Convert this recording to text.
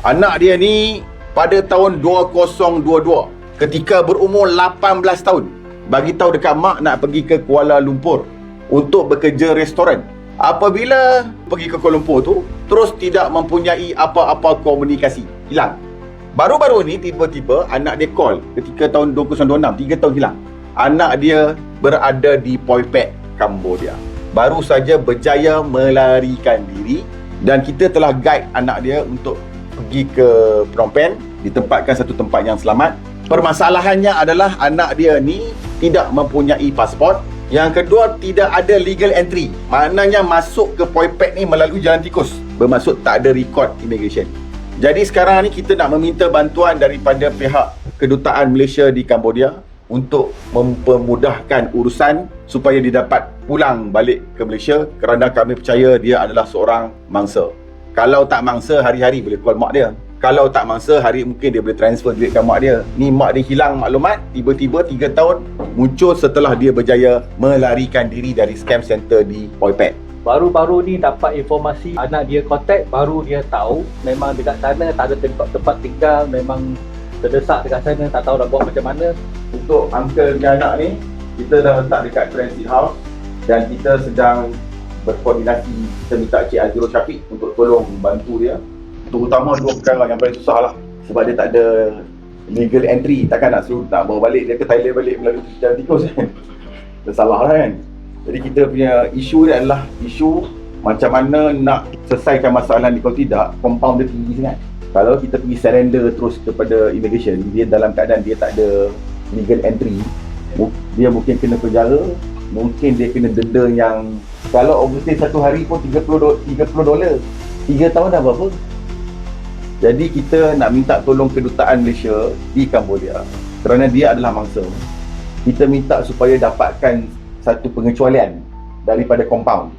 Anak dia ni pada tahun 2022 ketika berumur 18 tahun bagi tahu dekat mak nak pergi ke Kuala Lumpur untuk bekerja restoran. Apabila pergi ke Kuala Lumpur tu, terus tidak mempunyai apa-apa komunikasi, hilang. Baru-baru ni tiba-tiba anak dia call ketika tahun 2026, 3 tahun hilang. Anak dia berada di Poipet, Cambodia. Baru saja berjaya melarikan diri dan kita telah guide anak dia untuk pergi ke Phnom Penh, ditempatkan satu tempat yang selamat. Permasalahannya adalah anak dia ni tidak mempunyai pasport. Yang kedua, tidak ada legal entry. Maknanya masuk ke Poipet ni melalui jalan tikus. Bermaksud tak ada record immigration. Jadi sekarang ni kita nak meminta bantuan daripada pihak Kedutaan Malaysia di Cambodia untuk mempermudahkan urusan supaya dia dapat pulang balik ke Malaysia, kerana kami percaya dia adalah seorang mangsa. Kalau tak mangsa, hari-hari boleh call mak dia. Kalau tak mangsa, hari mungkin dia boleh transfer duit ke mak dia. Ni mak dia hilang maklumat, tiba-tiba 3 tahun muncul setelah dia berjaya melarikan diri dari scam center di Poipet. Baru-baru ni dapat informasi anak dia kontak, baru dia tahu memang dekat sana tak ada tempat tinggal, memang terdesak dekat sana, tak tahu nak buat macam mana. Untuk uncle dan anak ni, kita dah letak dekat transit house dan kita sedang berkoordinasi. Kita minta Cik Azrul Syafiq untuk tolong bantu dia. Terutama 2 perkara yang paling susah lah, sebab dia tak ada legal entry. Takkan nak suruh nak bawa balik dia ke Thailand balik melalui jalan tikus kan. Dia salah lah kan. Jadi kita punya isu dia adalah isu macam mana nak selesaikan masalah ni. Kalau tidak, compound dia tinggi sangat. Kalau kita pergi surrender terus kepada immigration, dia dalam keadaan dia tak ada legal entry, dia mungkin kena penjara, mungkin dia kena denda yang kalau overstay 1 hari pun $30. 3 tahun dah berapa? Jadi kita nak minta tolong Kedutaan Malaysia di Cambodia, kerana dia adalah mangsa. Kita minta supaya dapatkan satu pengecualian daripada compound.